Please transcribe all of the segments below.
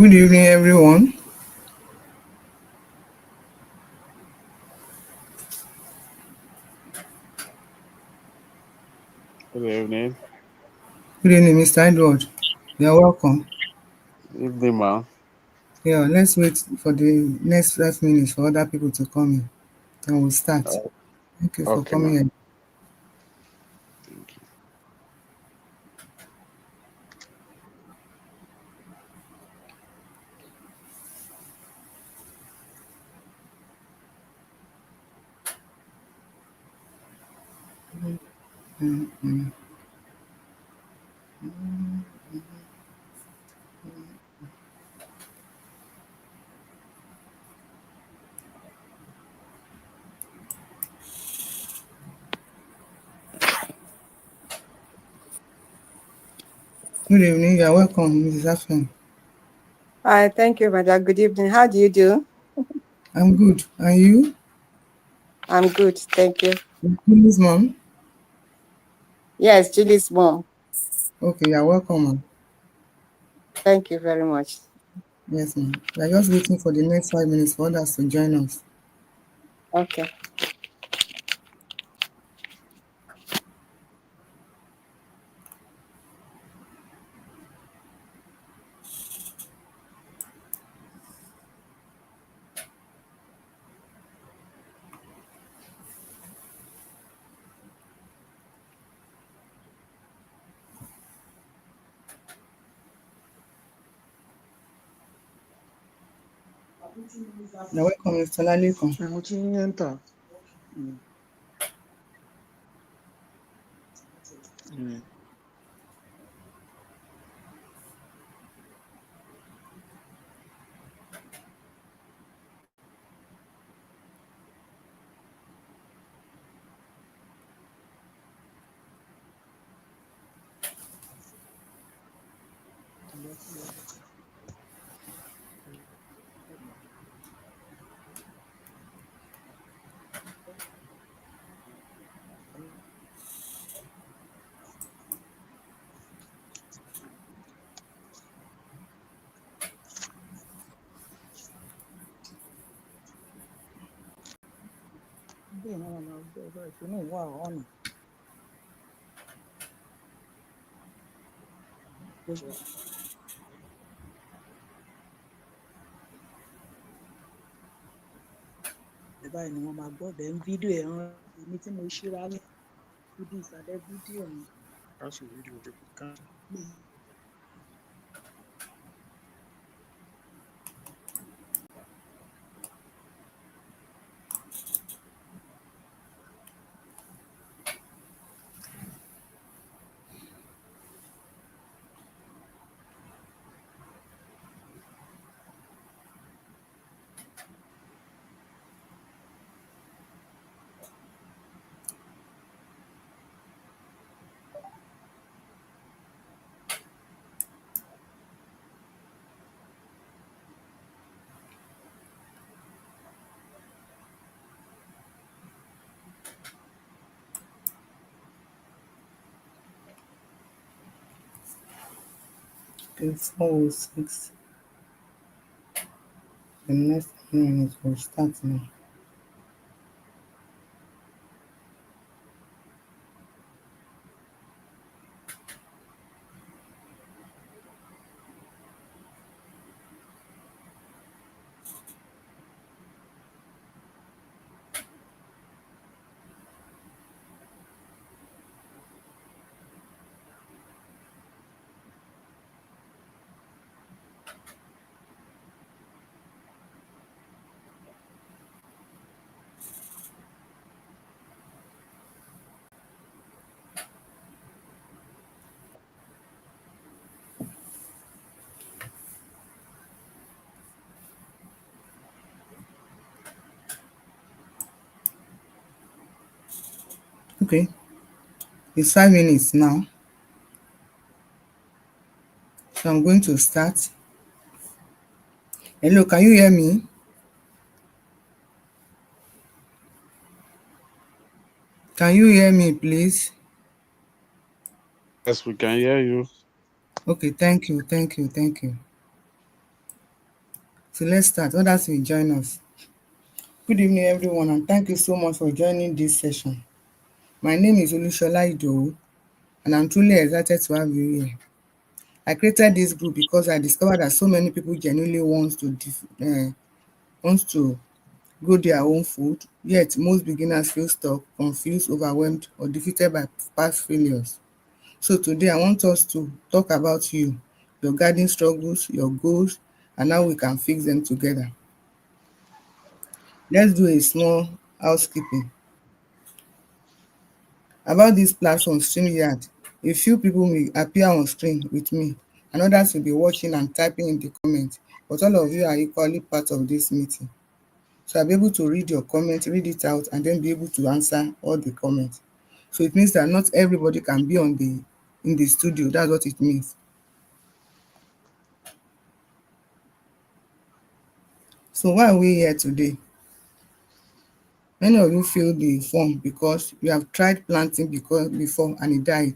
Good evening, everyone. Good evening. Good evening, Mr. Edward. You're welcome. Evening, man. Yeah, let's wait for the next 5 minutes for other people to come in. Then we'll start. Uh, Thank you for okay, man. coming in. Thank you. Good evening. You're welcome, Mrs. Afan. Hi, thank you, madam. Good evening. How do you do? I'm good. And you? I'm good, thank you. Julie's mom? Yes, Julie's mom. Okay, you're welcome, ma'am. Thank you very much. Yes, ma'am. We're just waiting for the next 5 minutes for others to join us. Okay. You're welcome, Mr. Lalekon. mo ti ń enter. bẹ́ẹ̀ náà máa gbọ́ báyìí kí ní ìwà ọ̀nà báyìí ni wọ́n máa gbọ́ bẹ́ẹ̀ ń fídíò ẹ̀ rán èmi tí mo ṣíra ní ibi ìsàlẹ̀ fídíò mi. káṣí fídíò tó kù ká. Okay, 4:06. The next minute will start now. Okay, it's 5 minutes now. So I'm going to start. Hello, can you hear me? Can you hear me, please? Yes, we can hear you. Okay, thank you, thank you, thank you. So let's start. Others will join us. Good evening, everyone, and thank you so much for joining this session. My name is Olushola Idowu, and I'm truly excited to have you here. I created this group because I discovered that so many people genuinely want to grow their own food, yet most beginners feel stuck, confused, overwhelmed, or defeated by past failures. So today I want us to talk about you, your garden struggles, your goals, and how we can fix them together. Let's do a small housekeeping. About this platform, StreamYard, a few people will appear on screen with me, and others will be watching and typing in the comments, but all of you are equally part of this meeting. So I'll be able to read your comment, read it out, and then be able to answer all the comments. So it means that not everybody can be in the studio. That's what it means. So why are we here today? Many of you feel the form because you have tried planting before and it died,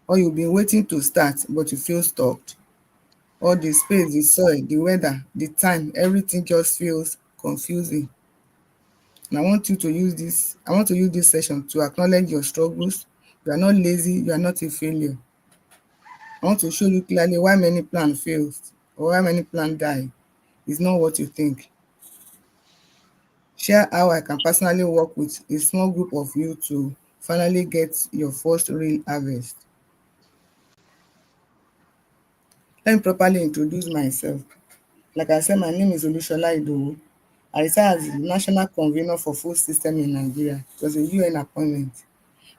or you've been waiting to start but you feel stuck, or the space, the soil, the weather, the time, everything just feels confusing. And I want to use this session to acknowledge your struggles. You are not lazy, you are not a failure. I want to show you clearly why many plans fail or why many plans die. It's not what you think. Share how I can personally work with a small group of you to finally get your first real harvest. Let me properly introduce myself. Like I said, my name is Olushola Idowu. I reside as the National Convener for Food System in Nigeria. It was a UN appointment.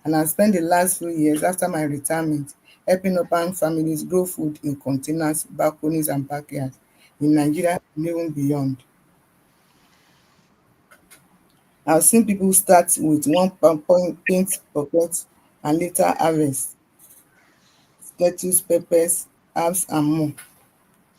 And I spent the last few years after my retirement helping urban families grow food in containers, balconies, and backyards in Nigeria and even beyond. I've seen people start with one paint bucket and later harvest lettuce, peppers, herbs, and more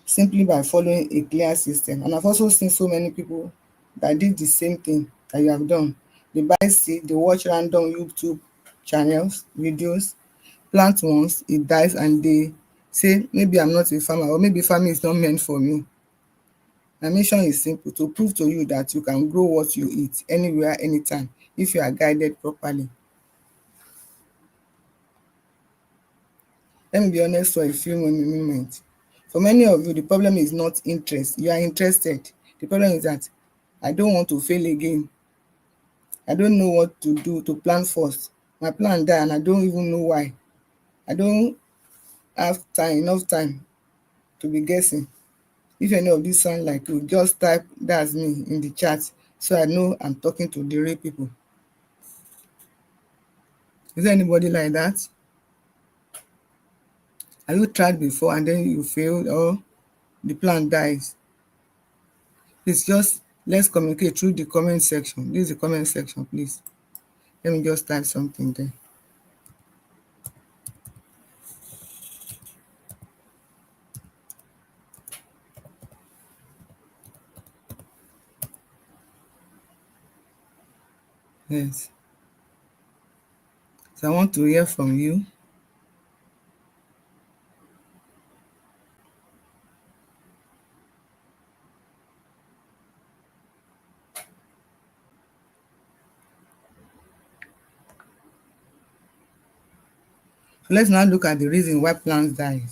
simply by following a clear system. And I've also seen so many people that did the same thing that you have done. They buy seed, they watch random YouTube channels, videos, plant once, it dies, and they say, maybe I'm not a farmer, or maybe farming is not meant for me. My mission is simple: to prove to you that you can grow what you eat anywhere, anytime, if you are guided properly. Let me be honest for a few moments. For many of you, the problem is not interest. You are interested. The problem is that I don't want to fail again. I don't know what to do to plan first. My plan die and I don't even know why. I don't have enough time to be guessing. If any of this sound like you, just type "that's me" in the chat so I know I'm talking to the real people. Is there anybody like that? Have you tried before and then you failed or the plan dies? Please just let's communicate through the comment section. This is the comment section, please. Let me just type something there. Yes. So I want to hear from you. So let's now look at the reason why plants die.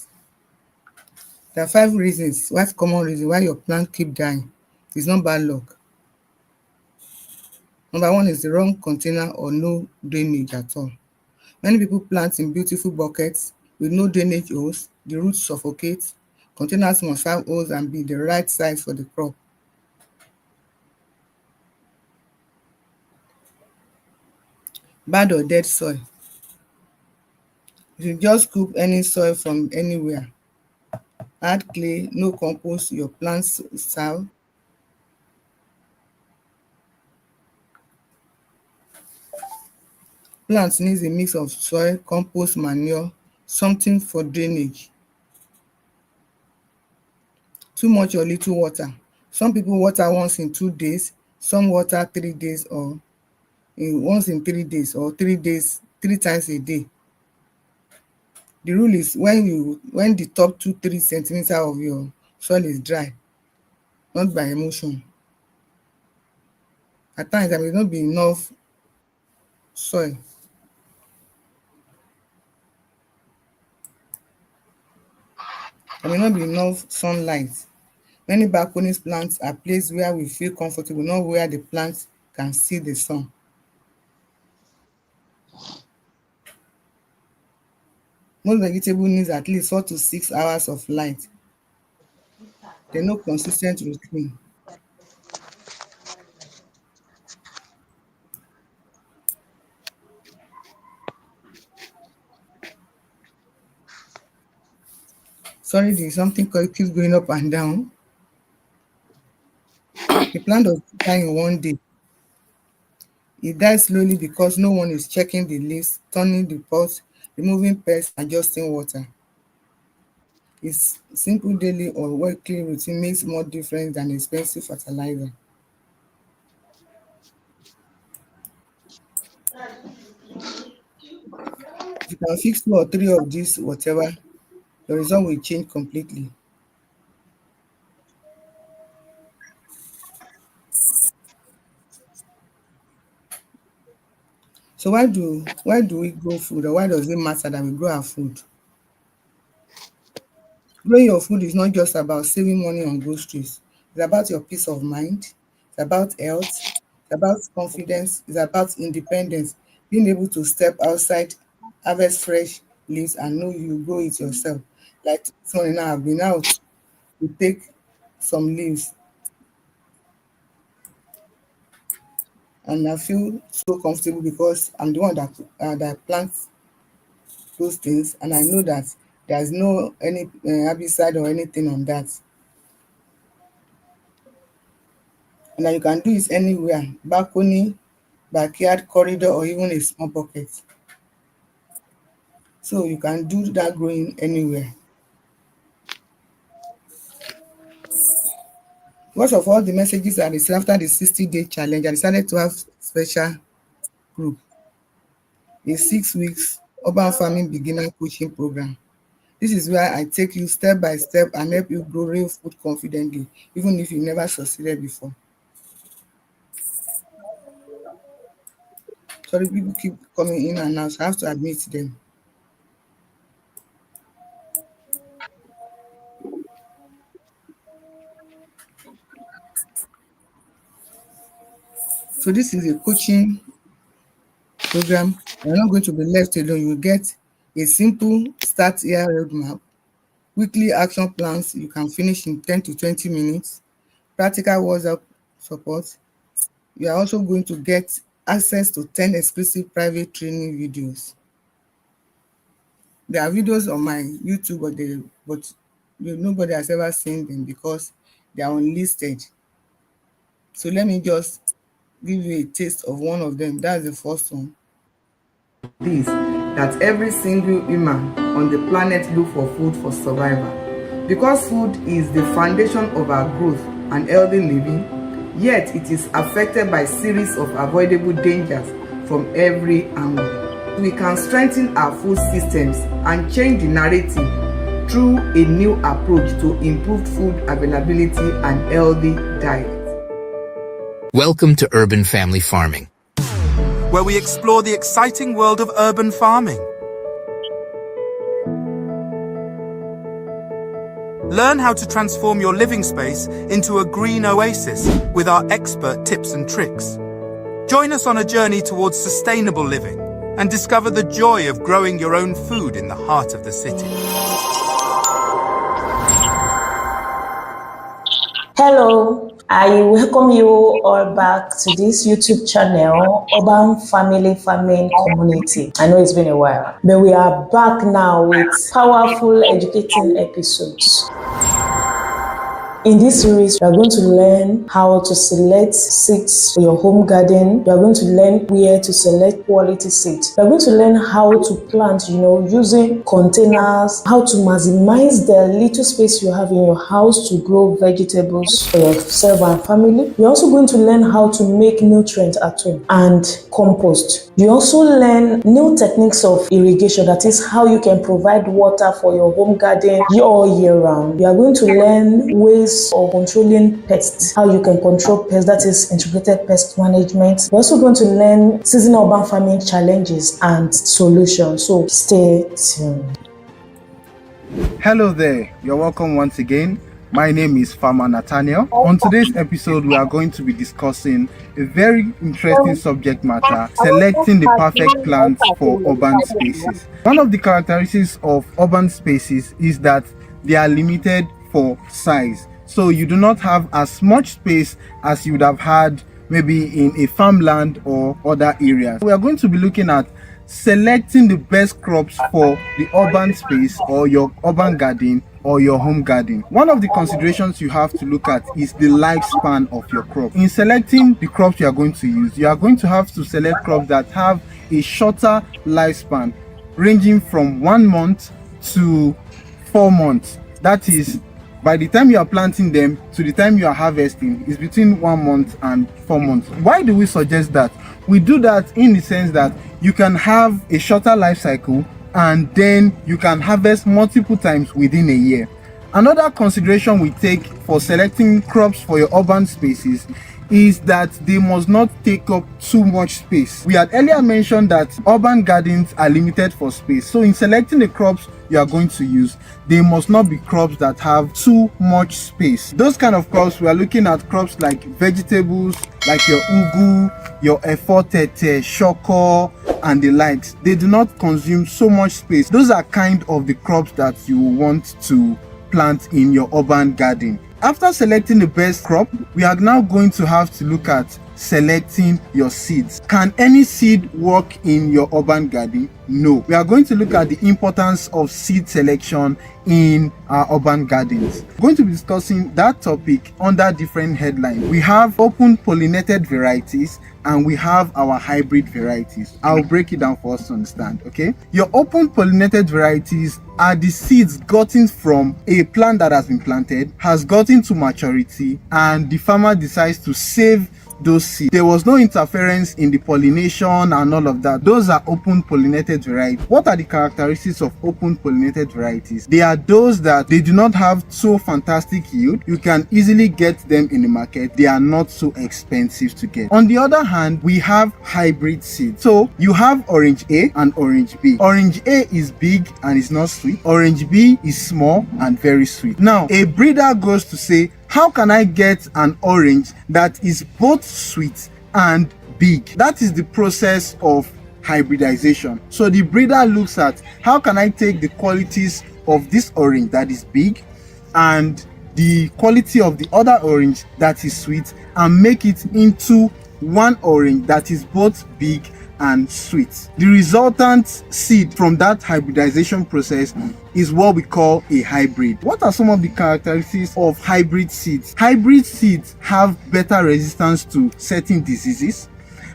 There are 5 reasons, 5 common reasons why your plant keep dying. It's not bad luck. Number one is the wrong container or no drainage at all. Many people plant in beautiful buckets with no drainage holes, the roots suffocate. Containers must have holes and be the right size for the crop. Bad or dead soil. If you just scoop any soil from anywhere, add clay, no compost, your plants serve. Plants needs a mix of soil, compost, manure, something for drainage. Too much or little water. Some people water once in 2 days, some water 3 days or once in 3 days or 3 days, 3 times a day. The rule is when the top 2-3 centimeter of your soil is dry, not by emotion. At times there may not be enough soil, there may not be enough sunlight. Many balconies plants are placed where we feel comfortable, not where the plant can see the sun. Most vegetable needs at least 4 to 6 hours of light. There's no consistent routine. Sorry, there's something keeps going up and down. The plant does not die in one day. It dies slowly because no one is checking the leaves, turning the pots, removing pests, adjusting water. Its simple daily or weekly routine makes more difference than expensive fertilizer. If you can fix 2 or 3 of these, whatever, your result will change completely. So why do we grow food, or why does it matter that we grow our food? Growing your food is not just about saving money on groceries. It's about your peace of mind. It's about health. It's about confidence. It's about independence. Being able to step outside, harvest fresh leaves, and know you grow it yourself. Like this morning now, I've been out to take some leaves, and I feel so comfortable because I'm the one that plants those things, and I know that there's no any herbicide or anything on that. And that you can do it anywhere, balcony, backyard, corridor, or even a small bucket. So you can do that growing anywhere. Most of all the messages I received after the 60-day challenge, I decided to have special group, a 6 weeks urban farming beginner coaching program. This is where I take you step by step and help you grow real food confidently, even if you never succeeded before. Sorry, people keep coming in and out, so I have to admit them. So this is a coaching program. You're not going to be left alone. You get a simple start here roadmap, weekly action plans you can finish in 10 to 20 minutes, practical WhatsApp support. You are also going to get access to 10 exclusive private training videos. There are videos on my YouTube, but nobody has ever seen them because they are unlisted. So let me just give you a taste of one of them. That's the first one. This that every single human on the planet look for food for survival. Because food is the foundation of our growth and healthy living, yet it is affected by series of avoidable dangers from every angle. We can strengthen our food systems and change the narrative through a new approach to improved food availability and healthy diet. Welcome to Urban Family Farming, where we explore the exciting world of urban farming. Learn how to transform your living space into a green oasis with our expert tips and tricks. Join us on a journey towards sustainable living and discover the joy of growing your own food in the heart of the city. Hello, I welcome you all back to this YouTube channel, Urban Family Farming Community. I know it's been a while, but we are back now with powerful educating episodes. In this series, you are going to learn how to select seeds for your home garden. You are going to learn where to select quality seeds. You are going to learn how to plant, using containers, how to maximize the little space you have in your house to grow vegetables for yourself and family. You're also going to learn how to make nutrients at home and compost. You also learn new techniques of irrigation, that is how you can provide water for your home garden all year round. You are going to learn ways of controlling pests, how you can control pests, that is integrated pest management. We're also going to learn seasonal urban farming challenges and solutions. So stay tuned. Hello there, you're welcome once again. My name is Farmer Nathaniel. On today's episode, we are going to be discussing a very interesting subject matter, selecting the perfect plants for urban spaces. One of the characteristics of urban spaces is that they are limited for size. So you do not have as much space as you would have had maybe in a farmland or other areas. We are going to be looking at selecting the best crops for the urban space or your urban garden or your home garden. One of the considerations you have to look at is the lifespan of your crop. In selecting the crops you are going to use, you are going to have to select crops that have a shorter lifespan, ranging from 1 month to 4 months. That is, by the time you are planting them to the time you are harvesting is between 1 month and 4 months. Why do we suggest that? We do that in the sense that you can have a shorter life cycle and then you can harvest multiple times within a year. Another consideration we take for selecting crops for your urban spaces is that they must not take up too much space. We had earlier mentioned that urban gardens are limited for space. So in selecting the crops you are going to use, they must not be crops that have too much space. Those kind of crops, we are looking at crops like vegetables, like your ugu, your efo tete, shoko, and the likes. They do not consume so much space. Those are kind of the crops that you want to plant in your urban garden. After selecting the best crop, we are now going to have to look at selecting your seeds. Can any seed work in your urban garden? No. We are going to look at the importance of seed selection in our urban gardens. We're going to be discussing that topic under different headlines. We have open pollinated varieties and we have our hybrid varieties. I'll break it down for us to understand, okay? Your open pollinated varieties are the seeds gotten from a plant that has been planted, has gotten to maturity, and the farmer decides to save those seeds. There was no interference in the pollination and all of that. Those are open pollinated varieties. What are the characteristics of open pollinated varieties? They are those that they do not have so fantastic yield. You can easily get them in the market. They are not so expensive to get. On the other hand, we have hybrid seeds. So you have orange A and orange B. Orange A is big and is not sweet. Orange B is small and very sweet. Now, a breeder goes to say, how can I get an orange that is both sweet and big? That is the process of hybridization. So the breeder looks at, how can I take the qualities of this orange that is big and the quality of the other orange that is sweet and make it into one orange that is both big and sweet. The resultant seed from that hybridization process is what we call a hybrid. What are some of the characteristics of hybrid seeds? Hybrid seeds have better resistance to certain diseases.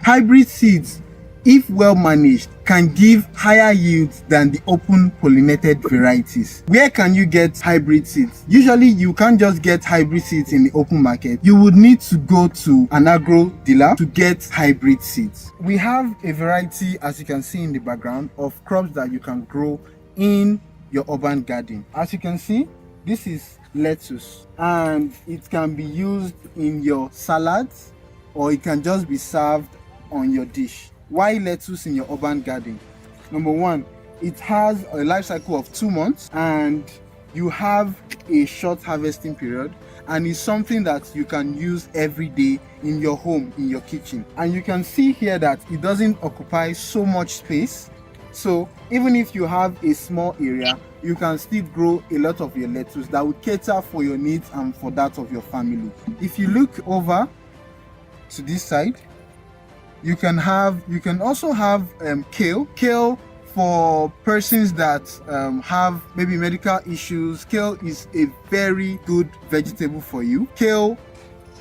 Hybrid seeds, if well managed, can give higher yields than the open pollinated varieties. Where can you get hybrid seeds? Usually you can't just get hybrid seeds in the open market. You would need to go to an agro dealer to get hybrid seeds. We have a variety, as you can see in the background, of crops that you can grow in your urban garden. As you can see, this is lettuce and it can be used in your salads or it can just be served on your dish. Why lettuce in your urban garden? Number one, it has a life cycle of 2 months and you have a short harvesting period, and it's something that you can use every day in your home, in your kitchen. And you can see here that it doesn't occupy so much space. So even if you have a small area, you can still grow a lot of your lettuce that will cater for your needs and for that of your family. If you look over to this side, you can also have kale. Kale for persons that have maybe medical issues, kale is a very good vegetable for you. Kale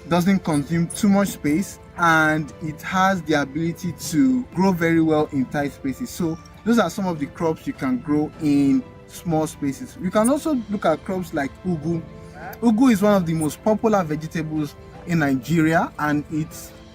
doesn't consume too much space and it has the ability to grow very well in tight spaces. So those are some of the crops you can grow in small spaces. You can also look at crops like ugu. Ugu is one of the most popular vegetables in Nigeria, and it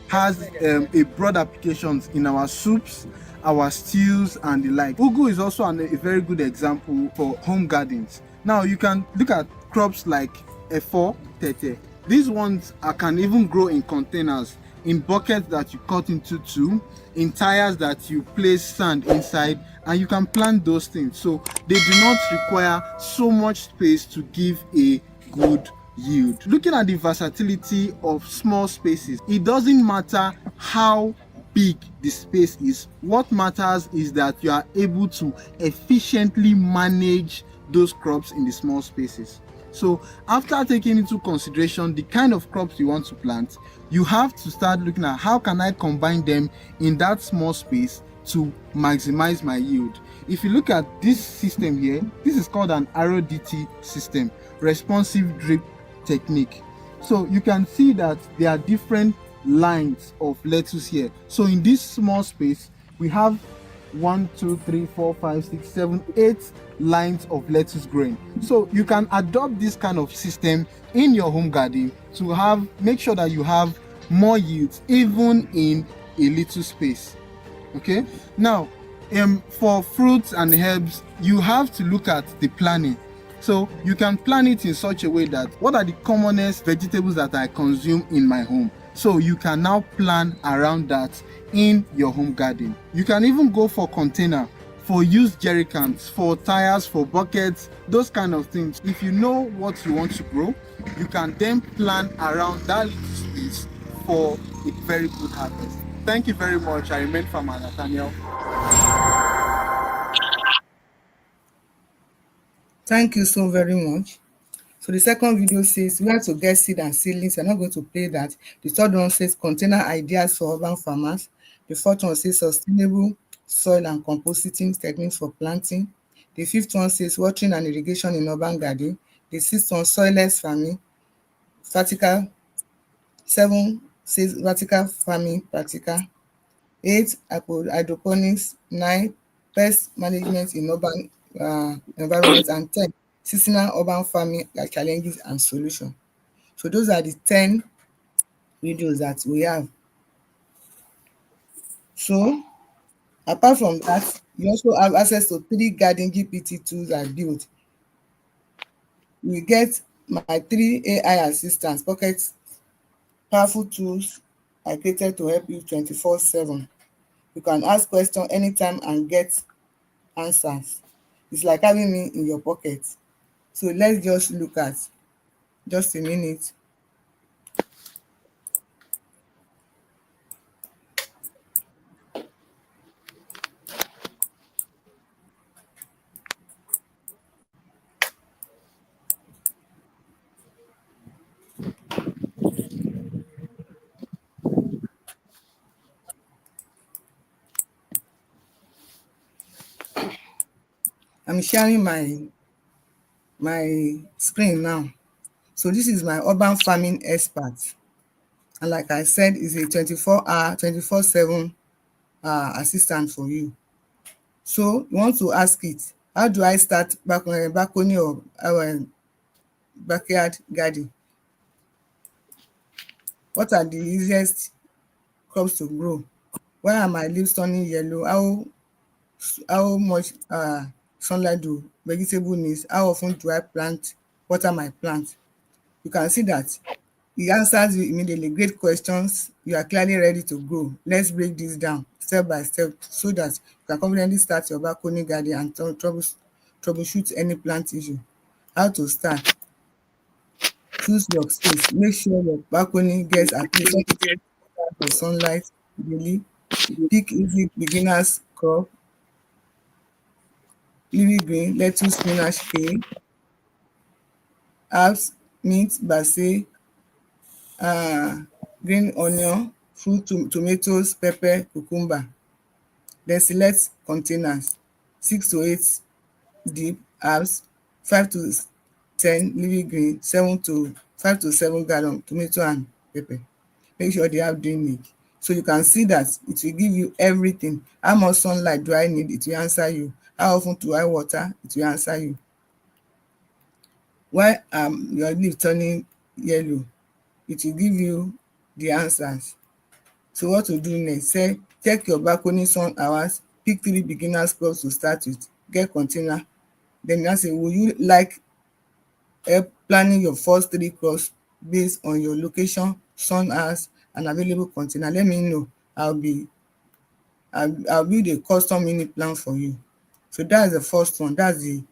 has a broad applications in our soups, our stews, and the like. Ugu is also a very good example for home gardens. Now you can look at crops like efo, tete. These ones can even grow in containers, in buckets that you cut into two, in tires that you place sand inside, and you can plant those things. So they do not require so much space to give a good yield. Looking at the versatility of small spaces, it doesn't matter how big the space is. What matters is that you are able to efficiently manage those crops in the small spaces. So after taking into consideration the kind of crops you want to plant, you have to start looking at how can I combine them in that small space to maximize my yield. If you look at this system here, this is called an RODT system, responsive drip technique. So you can see that there are different lines of lettuce here. So in this small space, we have 1, 2, 3, 4, 5, 6, 7, 8 lines of lettuce growing. So you can adopt this kind of system in your home garden to make sure that you have more yields even in a little space. Okay, now for fruits and herbs, you have to look at the planning. So you can plan it in such a way that what are the commonest vegetables that I consume in my home? So you can now plan around that in your home garden. You can even go for container, for used jerry cans, for tires, for buckets, those kind of things. If you know what you want to grow, you can then plan around that little space for a very good harvest. Thank you very much. I remain Farmer Nathaniel. Thank you so very much. So the second video says where to get seed and seedlings. We're not going to play that. The third one says container ideas for urban farmers. The fourth one says sustainable soil and compositing techniques for planting. The fifth one says watering and irrigation in urban garden. The sixth one, soilless farming, vertical. 7 says vertical farming practical. 8, hydroponics. 9, pest management in urban environment. And 10, seasonal urban farming challenges and solutions. So those are the 10 videos that we have. So apart from that, you also have access to 3 garden GPT tools I built. You get my 3 AI assistants, pocket powerful tools I created to help you 24/7. You can ask questions anytime and get answers. It's like having me in your pocket. So let's just look at just a minute. I'm sharing my screen now. So this is my urban farming expert. And like I said, it's a 24-hour, 24/7 assistant for you. So you want to ask it, how do I start balcony or backyard garden? What are the easiest crops to grow? Why are my leaves turning yellow? How much sunlight do vegetable needs? How often do I water my plant? You can see that it answers you immediately. Great questions. You are clearly ready to grow. Let's break this down step by step so that you can confidently start your balcony garden and troubleshoot any plant issue. How to start? Choose your space. Make sure your balcony gets at least 20 hours of sunlight daily. Pick easy beginners crop, leafy green, lettuce, spinach, kale, herbs, mint, basil, green onion, fruit, tomatoes, pepper, cucumber. Then select containers. 6 to 8 deep herbs, 5 to 10 leafy green, 7 to 5 to 7 gallon tomato and pepper. Make sure they have drainage. So you can see that it will give you everything. How much sunlight do I need? It will answer you. How often do I water? It will answer you. Why your leaf turning yellow? It will give you the answers. So what to do next? Say check your balcony sun hours, pick 3 beginners crops to start with, get container. Then now say will you like help planning your first 3 crops based on your location, sun hours and available container? Let me know. I'll build a custom mini plan for you. So that's the first one. That's the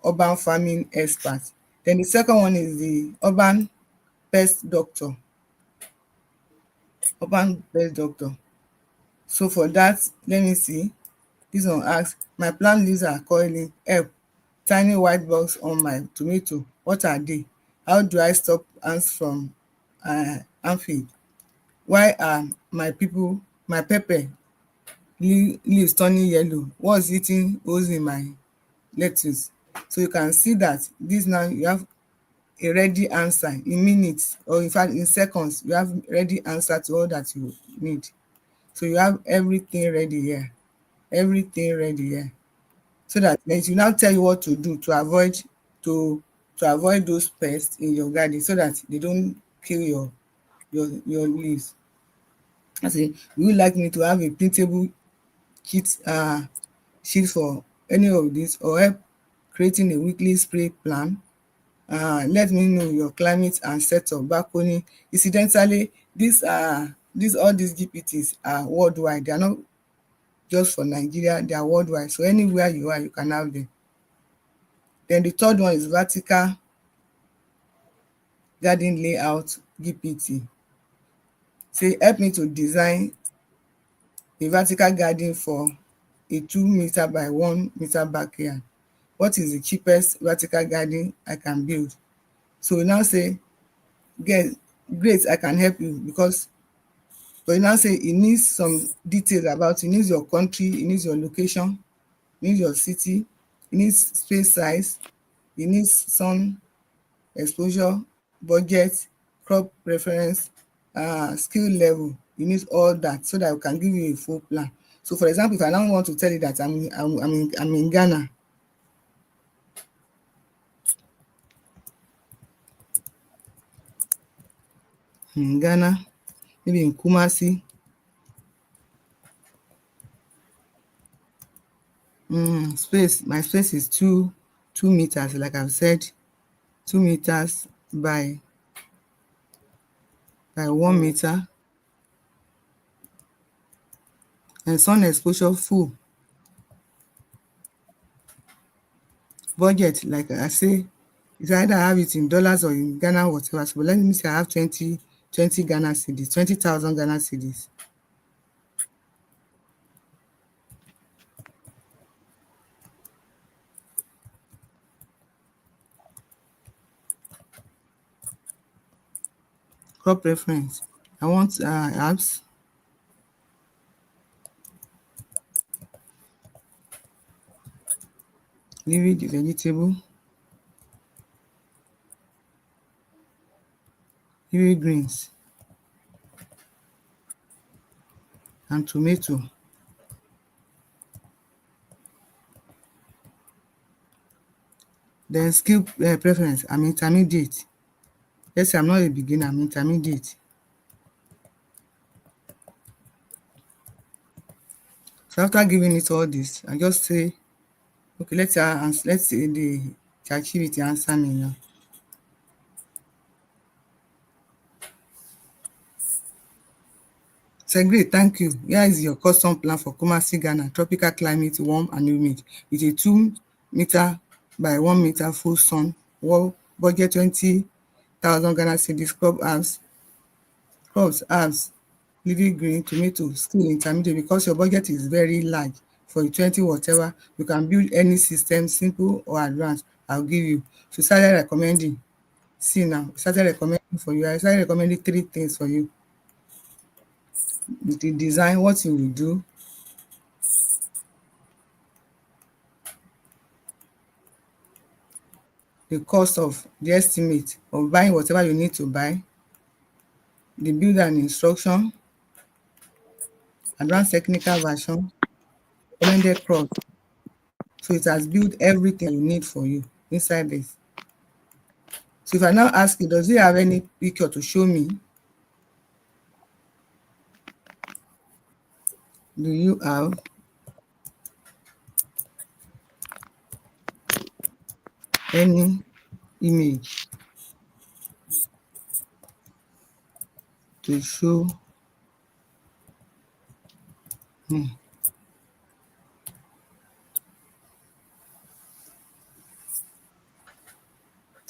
urban farming expert. Then the second one is the pest doctor. Urban pest doctor. So for that, let me see. This one asks, my plant leaves are curling. Help. Tiny white bugs on my tomato. What are they? How do I stop ants from aphid? Why are my pepper leaves turning yellow? What's eating holes in my lettuce? So you can see that this now you have a ready answer in minutes, or in fact in seconds. You have ready answer to all that you need. So you have everything ready here. Everything ready here. So that it will now tell you what to do to avoid to avoid those pests in your garden, so that they don't kill your leaves. I say, would you like me to have a printable kit sheet for any of this, or help creating a weekly spray plan? Let me know your climate and setup. Balcony. Incidentally, these all these GPTs are worldwide. They are not just for Nigeria, they are worldwide. So anywhere you are, you can have them. Then the third one is vertical garden layout GPT. Say help me to design a vertical garden for a 2 meter by 1 meter backyard. What is the cheapest vertical garden I can build? So we now say, great, I can help you, because but you now say it needs some details about, it needs your country, it needs your location, it needs your city, it needs space size, it needs sun exposure, budget, crop preference, skill level. You need all that so that we can give you a full plan. So for example, if I now want to tell you that I'm in Ghana, maybe in Kumasi, my space is 2 meters, like I've said, 2 meters by 1 meter, and sun exposure full. Budget, like I say, it's either I have it in dollars or in Ghana, whatever. So let me say I have 20 Ghana cedis, 20,000 Ghana cedis. Crop preference. I want herbs, leafy vegetable, leafy greens, and tomato. Then skill preference, I'm intermediate. Let's say I'm not a beginner, I'm intermediate. So after giving it all this, I just say, okay, let's say the ChatGPT answer me now. Say, great, thank you. Here is your custom plan for Kumasi, Ghana. Tropical climate, warm and humid, with a 2 meter by 1 meter full sun. Budget 20,000 Ghana cedis. Crops, herbs, leafy green, tomato, skill intermediate. Because your budget is very large, for 20 whatever, you can build any system, simple or advanced. I'll give you. So started recommending. See now, started recommending for you. I started recommending 3 things for you. With the design, what you will do, the cost of the estimate of buying whatever you need to buy, the build and instruction, advanced technical version, recommended crops. So it has built everything you need for you inside this. So if I now ask you, does it have any picture to show me? Do you have any image to show?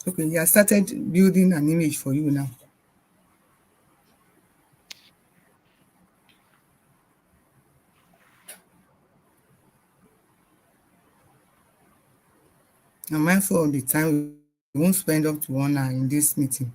Okay, he has started building an image for you now. I'm mindful of the time. We won't spend up to 1 hour in this meeting.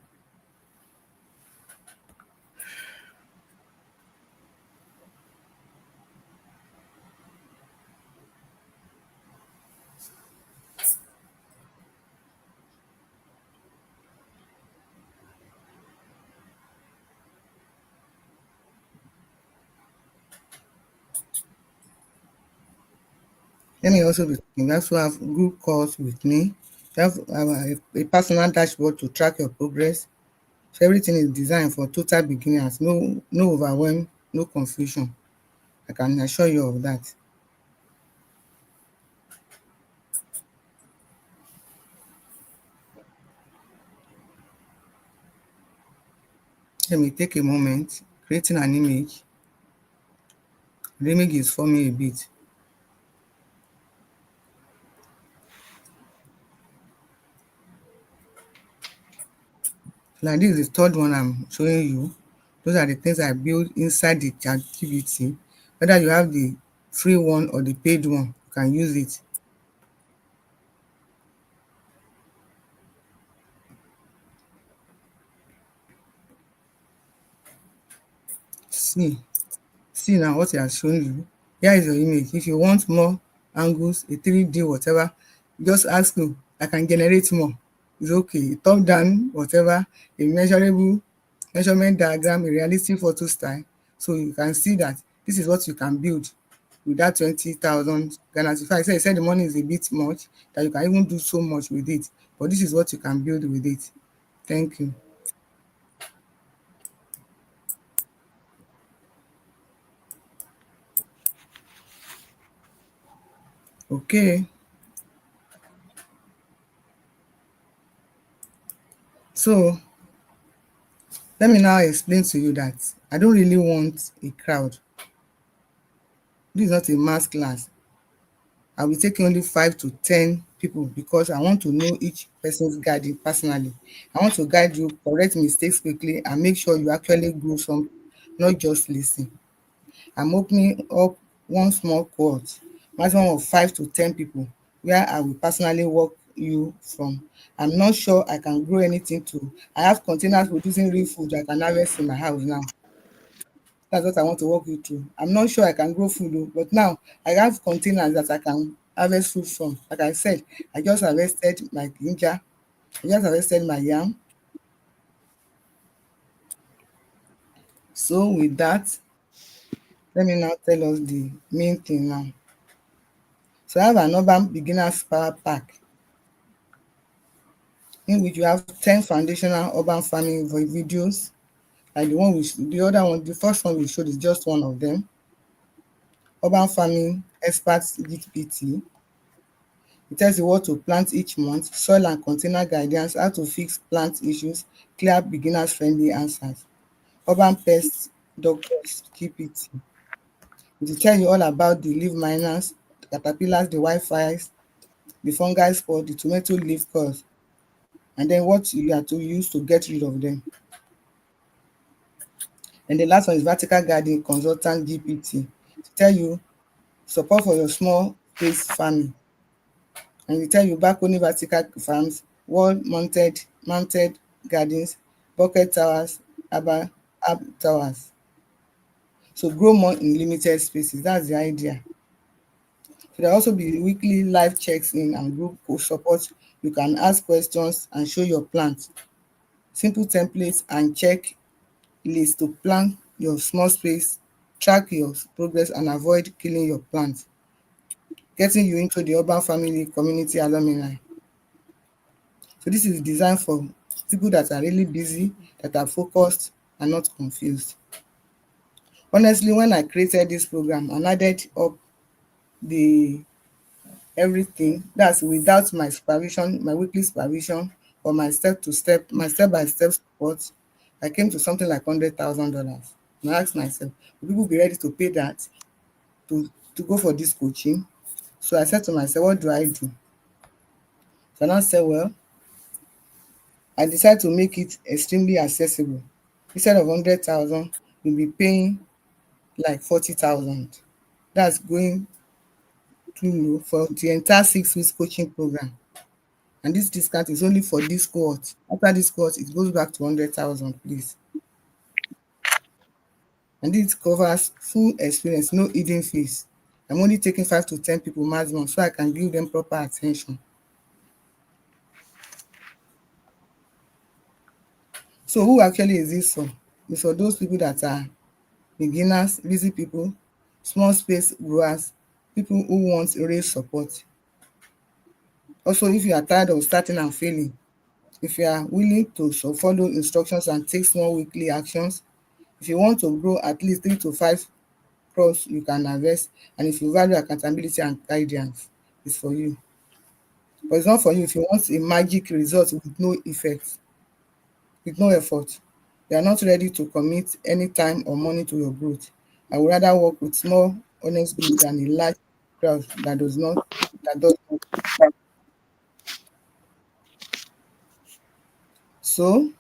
Let me also be talking. You also have group calls with me. You have a personal dashboard to track your progress. So everything is designed for total beginners. No overwhelm, no confusion. I can assure you of that. Let me take a moment, creating an image. The image is forming a bit. Like this is the third one I'm showing you. Those are the things I build inside the activity. Whether you have the free one or the paid one, you can use it. See, see now what I have shown you. Here is your image. If you want more angles, a 3D, whatever, just ask me. I can generate more. It's okay. Top down, whatever, a measurable measurement diagram, a realistic photo style. So you can see that this is what you can build with that 20,000 Ghana. If I said the money is a bit much, that you can even do so much with it. But this is what you can build with it. Thank you. Okay. So let me now explain to you that I don't really want a crowd. This is not a mass class. I'll be taking only 5 to 10 people because I want to know each person's garden personally. I want to guide you, correct mistakes quickly, and make sure you actually grow some, not just listen. I'm opening up one small cohort, maximum of 5 to 10 people, where I will personally walk you from. I'm not sure I can grow anything to. I have containers producing real food I can harvest in my house now. That's what I want to walk you through. I'm not sure I can grow food, but now I have containers that I can harvest food from. Like I said, I just harvested my ginger, I just harvested my yam. So with that, let me now tell us the main thing now. So I have an urban beginners power pack in which you have 10 foundational urban farming videos. Like the other one, the first one we showed is just one of them. Urban farming experts GPT. It tells you what to plant each month, soil and container guidance, how to fix plant issues, clear beginners friendly answers. Urban pest doctors GPT. It will tell you all about the leaf miners, the caterpillars, the whiteflies, the fungi spot, the tomato leaf curls, and then what you are to use to get rid of them. And the last one is vertical garden consultant GPT to tell you support for your small space farming. And we tell you balcony vertical farms, wall mounted gardens, bucket towers, herb towers. So grow more in limited spaces. That's the idea. So there'll also be weekly live checks in and group support You can ask questions and show your plans. Simple templates and check list to plan your small space, track your progress and avoid killing your plants. Getting you into the urban family community alumni. So this is designed for people that are really busy, that are focused and not confused. Honestly, when I created this program and added up the everything, that's without my supervision, my weekly supervision, or my step-by-step support, I came to something like $100,000. And I asked myself, will people be ready to pay that to go for this coaching? So I said to myself, what do I do? So I now said, well, I decided to make it extremely accessible. Instead of 100,000, you'll be paying like 40,000. That's going too low for the entire 6 weeks coaching program. And this discount is only for this cohort. After this cohort, it goes back to 100,000, please. And this covers full experience, no hidden fees. I'm only taking 5 to 10 people maximum so I can give them proper attention. So who actually is this for? It's for those people that are beginners, busy people, small space growers, people who want real support. Also, if you are tired of starting and failing, if you are willing to follow instructions and take small weekly actions, if you want to grow at least 3 to 5 crops you can harvest, and if you value accountability and guidance, it's for you. But it's not for you if you want a magic result with no effect, with no effort. You are not ready to commit any time or money to your growth. I would rather work with small, honest group than a large crowd that does not. So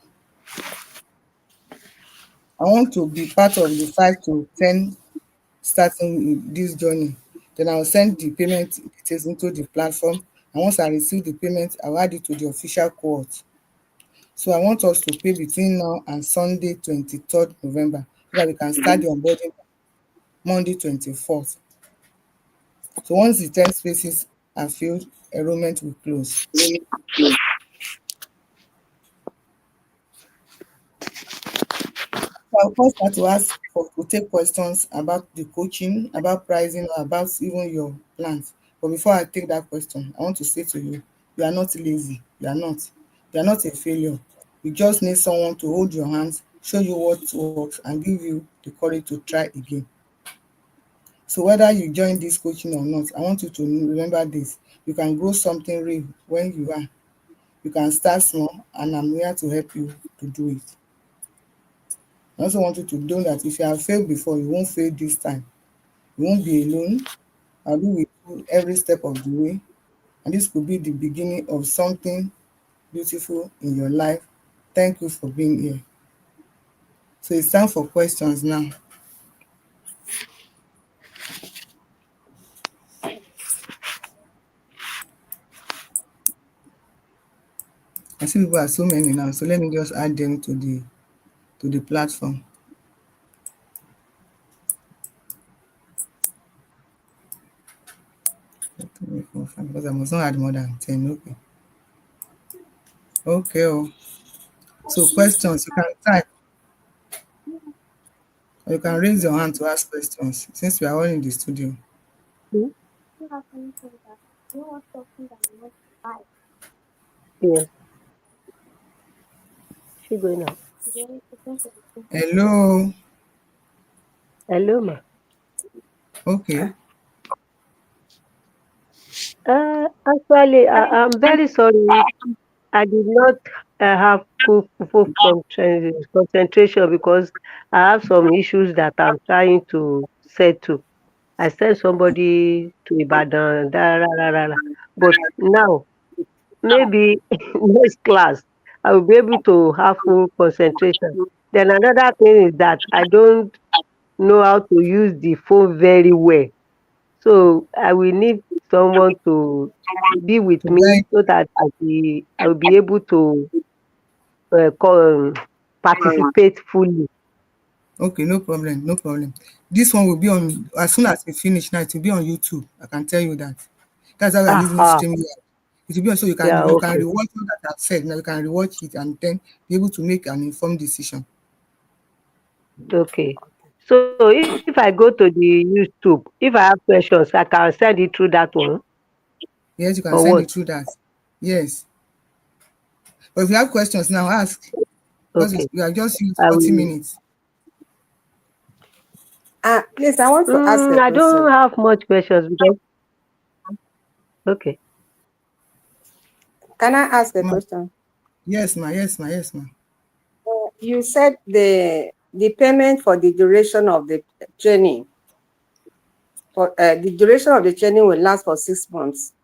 I want to be part of the 5 to 10 starting with this journey. Then I'll send the payment details into the platform. And once I receive the payment, I'll add it to the official cohort. So I want us to pay between now and Sunday, 23rd November, so that we can start the onboarding Monday, 24th. So once the 10 spaces are filled, enrollment will close. So I'll first start to take questions about the coaching, about pricing, or about even your plans. But before I take that question, I want to say to you, you are not lazy. You are not. You are not a failure. You just need someone to hold your hands, show you what works, and give you the courage to try again. So whether you join this coaching or not, I want you to remember this. You can grow something real when you are. You can start small, and I'm here to help you to do it. I also want you to know that if you have failed before, you won't fail this time. You won't be alone. I'll be with you every step of the way. And this could be the beginning of something beautiful in your life. Thank you for being here. So it's time for questions now. I see people are so many now, so let me just add them to the platform. Three, four, five, because I must not add more than 10. Okay. Okay. Oh. So questions, you can type or you can raise your hand to ask questions since we are all in the studio. Hmm? Yes, she going out. Hello. Hello, ma. Okay. Actually, I'm very sorry. I did not have full concentration because I have some issues that I'm trying to settle. I sent somebody to Ibadan, da, da, da, da, da. But now, maybe next class, I will be able to have full concentration. Then another thing is that I don't know how to use the phone very well. So I will need someone to be with To me guide. so that I will be able to participate fully. Okay, no problem, no problem. This one will be on as soon as we finish now. It will be on YouTube. I can tell you that. That's how we are using Aha. StreamYard. It will be on, so Yeah, you can okay. rewatch what that I've said. Now you can rewatch it and then be able to make an informed decision. Okay. So if I go to the YouTube, if I have questions, I can send it through that one Yes, you can or send what? it through that. Yes. But if you have questions now, ask. Because Okay. we have just used I 40 will. minutes. Please, I want to ask a I don't question. have much questions because okay. Can I ask a Ma. question? Yes, ma. Yes, ma. Yes, ma. You said the payment for the duration of the training, for the duration of the training will last for 6 months,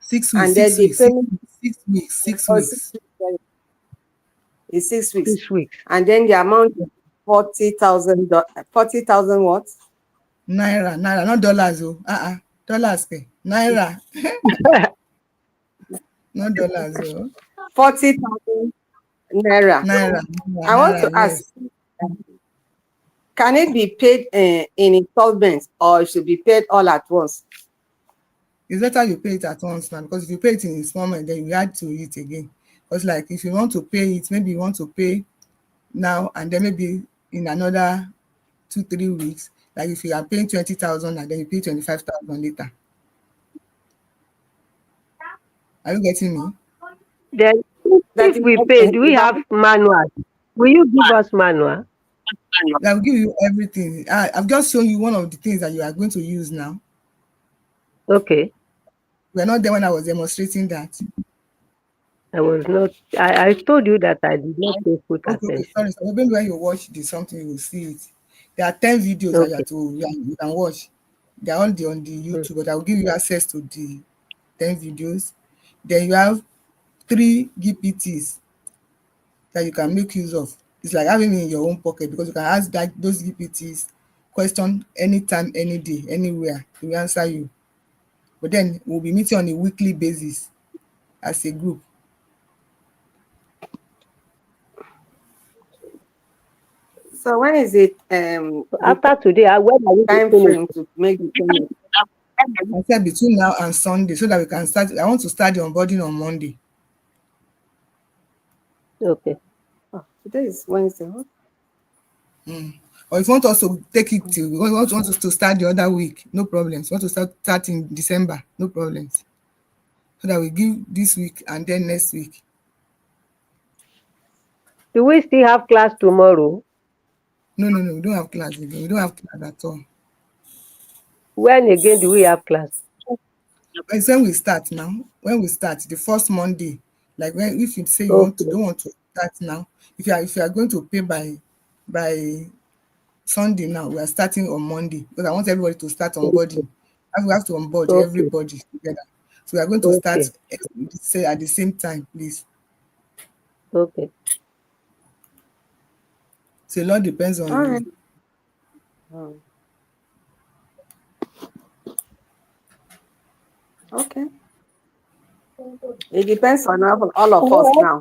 6 weeks, and then 6 the weeks, payment 6 weeks, 6 weeks. 6 weeks, is 6 weeks, 6 weeks. and then the amount is 40,000, 40,000 what? Naira, naira, not dollars. Oh, dollars. Pay. Naira, not dollars. Oh, 40,000 naira. naira, naira, I want naira. to ask, Yes. can it be paid in installments, or it should be paid all at once? It's better you pay it at once now, because if you pay it in installment, then you add to it again. Because like if you want to pay it, maybe you want to pay now and then maybe in another 2 3 weeks. Like if you are paying 20,000 and then you pay 25,000 later. Are you getting me? Then That if is, we pay, do we have manual? Will you give us manual? I will give you everything. I've just shown you one of the things that you are going to use now. Okay. We are not there when I was demonstrating that. I was not I told you that I did not pay full Okay, attention. sorry. So maybe when you watch the something, you will see it. There are 10 videos that Okay. you can watch. They are all on the Mm. YouTube, but I will give you access to the 10 videos. Then you have 3 GPTs that you can make use of. It's like having it in your own pocket, because you can ask that those GPTs question anytime, any day, anywhere. They will answer you. But then we'll be meeting on a weekly basis as a group. so when is it the After today, when are we time finish? frame to make the payment? I said between now and Sunday, so that we can start. I want to start the onboarding on Monday. Okay. Oh, today is Wednesday. Huh? Or if you want us to take it till we want us to start the other week, no problems. Want to start in December, no problems. So that we give this week and then next week. Do we still have class tomorrow? No, no, no, we don't have class again. We don't have class at all. When again do we have class? It's when we start now. When we start, the first Monday, like when if you say you Okay. don't want to start now, if you are going to pay by Sunday now, we are starting on Monday, because I want everybody to start Okay. onboarding. And we have to onboard Okay. everybody together. So we are going to start Okay. say at the same time, please. Okay. So a lot depends on All right. you. Oh, okay. It depends on all of us now.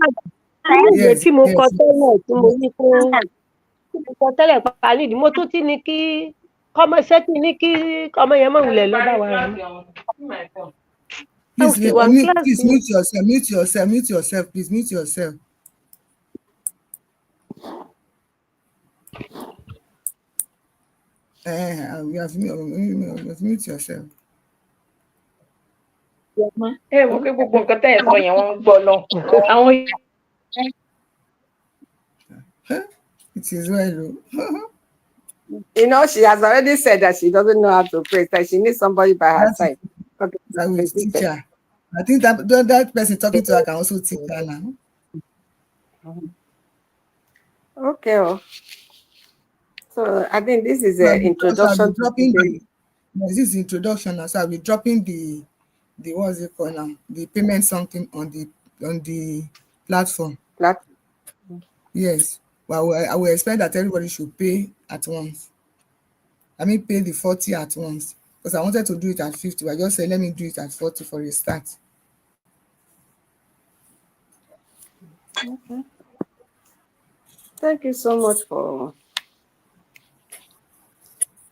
Ìwé Yes, tí mo kọ yes, tẹ́lẹ̀ tí mo yes. ní fún tí mo kọ tẹ́lẹ̀ pa nídìí mo tún ti ní kí kọ́mọ iṣẹ́ tí ní kí ọmọ yẹn mọ̀ wulẹ̀ ló bá wa rà ní. Please, Táwọn sì wà ní please kíláàsì. mute yourself, mute yourself, mute yourself, please mute yourself. You have mute yourself. ẹ wò pé gbogbo nǹkan tẹ́ ẹ̀ sọ yẹn wọ́n ń gbọ́ lọ. Àwọn It is well. Oh. You know, she has already said that she doesn't know how to pray, that she needs somebody by her That is side. Okay, that will repeat teach it. her. I think that person talking to her can also teach her now. Okay. Oh. So I think this is So an I'll be introduction to dropping the the yes, this is introduction now. So I'll be dropping the what's it called now? The payment something on the platform. platform. Yes. Well, I will expect that everybody should pay at once. I mean, pay the 40 at once. Because I wanted to do it at 50. But I just said, let me do it at 40 for a start. Okay. Thank you so much for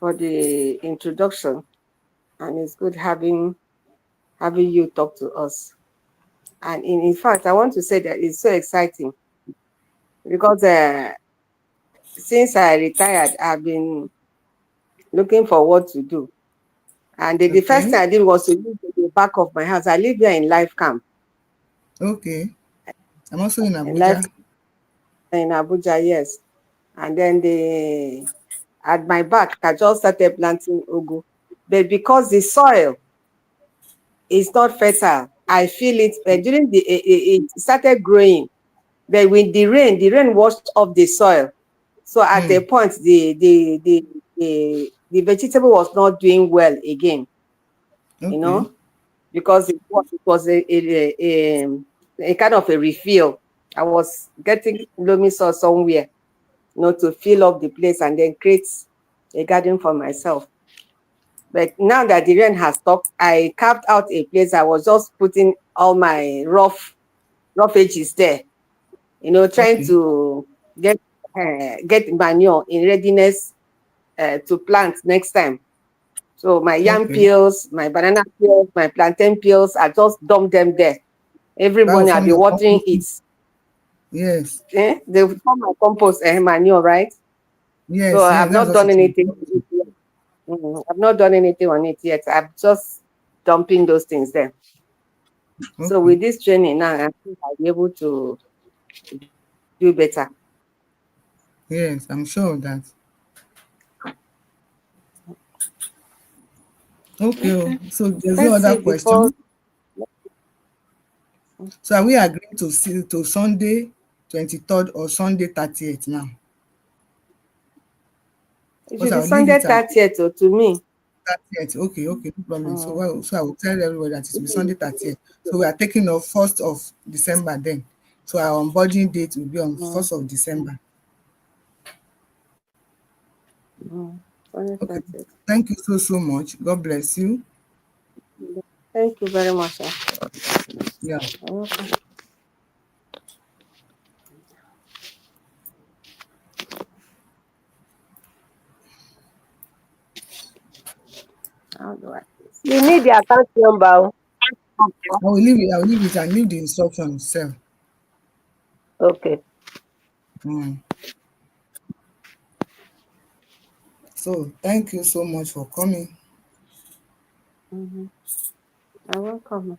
the introduction, and it's good having you talk to us. And in fact, I want to say that it's so exciting because since I retired, I've been looking for what to do. And the first Okay. thing I did was to live in the back of my house. I live here in Life Camp. Okay. I'm also in In Life Abuja. in Abuja, yes. And then at my back, I just started planting ugu. But because the soil is not fertile, I feel it during it started growing. But with the rain washed off the soil. So at a point, the vegetable was not doing well again, Okay. because it was a kind of a refill. I was getting loamy soil somewhere, to fill up the place and then create a garden for myself. But now that the rain has stopped, I carved out a place. I was just putting all my rough edges there, trying Okay. to get manure in readiness to plant next time. So my yam Okay. peels, my banana peels, my plantain peels, I just dump them there. Every That will morning I'll form be your watering compost. it. Yes. They will form my compost manure, right? So Yes. Yes. I've That's not what done it anything will on do. it yet. I've not done anything on it yet. I'm just dumping those things there. So Okay. with this training now, I think I'll be able to do better. Yes, I'm sure of that. Okay. Okay. So there's no Let's other see before question. So are we agreeing to see to Sunday 23rd or Sunday 30th now? it Because should be I'll leave Sunday it at 30th to me. 30th. Okay, okay, no problem. So Mm. well, so I will tell everybody that it will be Sunday 30th. So we are taking off 1st of December then. So our onboarding date will be on Mm. 1st of December. Sunday Okay. 30th. Thank you so much. God bless you. Thank you very much, sir. Yeah. You're welcome. How do I do this? You need the account number. I will leave it and leave the instruction itself. Okay. Mm. So thank you so much for coming. Mm-hmm. You're welcome.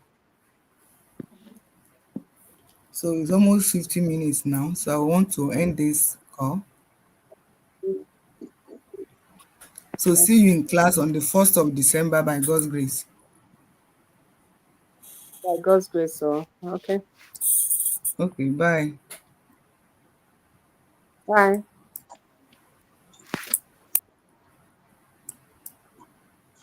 So it's almost 15 minutes now. So I want to end this call. So see you in class on the 1st of December by God's grace. By God's grace, so okay. Okay, bye. Bye.